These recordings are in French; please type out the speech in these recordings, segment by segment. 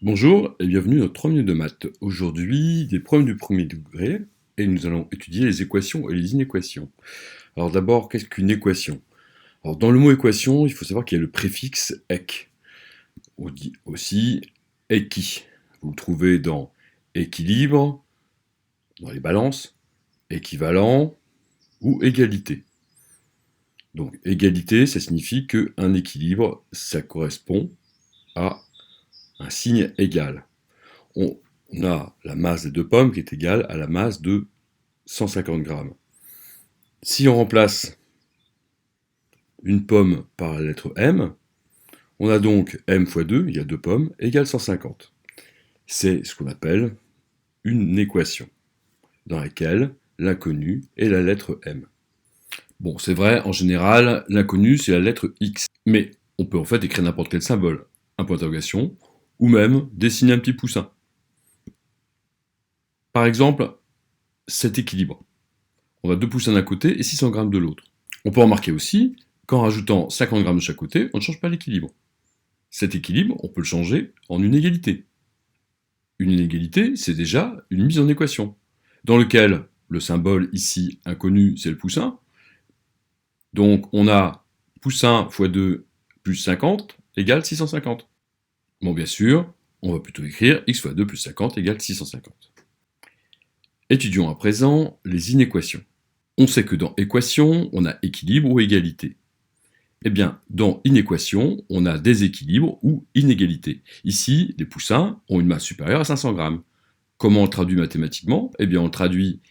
Bonjour et bienvenue dans 3 minutes de maths. Aujourd'hui, des problèmes du premier degré et nous allons étudier les équations et les inéquations. Alors d'abord, qu'est-ce qu'une équation? Alors dans le mot équation, il faut savoir qu'il y a le préfixe ek. On dit aussi équi. Vous le trouvez dans équilibre, dans les balances, équivalent ou égalité. Donc égalité, ça signifie qu'un équilibre, ça correspond à un signe égal. On a la masse des 2 pommes qui est égale à la masse de 150 grammes. Si on remplace une pomme par la lettre M, on a donc M fois 2, il y a 2 pommes, égale 150. C'est ce qu'on appelle une équation, dans laquelle l'inconnu est la lettre M. Bon, c'est vrai, en général, l'inconnu c'est la lettre X, mais on peut en fait écrire n'importe quel symbole, un point d'interrogation, ou même dessiner un petit poussin. Par exemple, cet équilibre. On a 2 poussins d'un côté et 600 grammes de l'autre. On peut remarquer aussi qu'en rajoutant 50 grammes de chaque côté, on ne change pas l'équilibre. Cet équilibre, on peut le changer en une égalité. Une inégalité, c'est déjà une mise en équation, dans lequel le symbole ici inconnu, c'est le poussin. Donc on a poussin fois 2 plus 50 égale 650. Bon, bien sûr, on va plutôt écrire x fois 2 plus 50 égale 650. Étudions à présent les inéquations. On sait que dans équation, on a équilibre ou égalité. Eh bien, dans inéquation, on a déséquilibre ou inégalité. Ici, les poussins ont une masse supérieure à 500 grammes. Comment on le traduit mathématiquement? Eh bien, on le traduit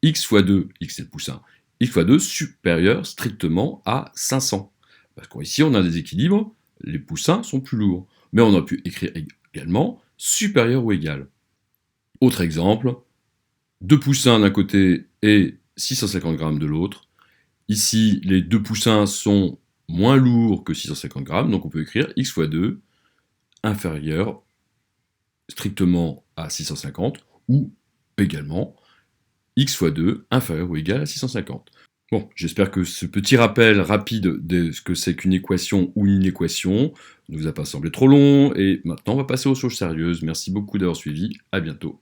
x fois 2, x c'est le poussin, x fois 2 supérieur strictement à 500. Parce qu'ici, on a un déséquilibre, les poussins sont plus lourds. Mais on a pu écrire également supérieur ou égal. Autre exemple, 2 poussins d'un côté et 650 grammes de l'autre. Ici, les 2 poussins sont moins lourds que 650 grammes, donc on peut écrire x fois 2 inférieur strictement à 650, ou également x fois 2 inférieur ou égal à 650. Bon, j'espère que ce petit rappel rapide de ce que c'est qu'une équation ou une inéquation ne vous a pas semblé trop long, et maintenant on va passer aux choses sérieuses. Merci beaucoup d'avoir suivi, à bientôt.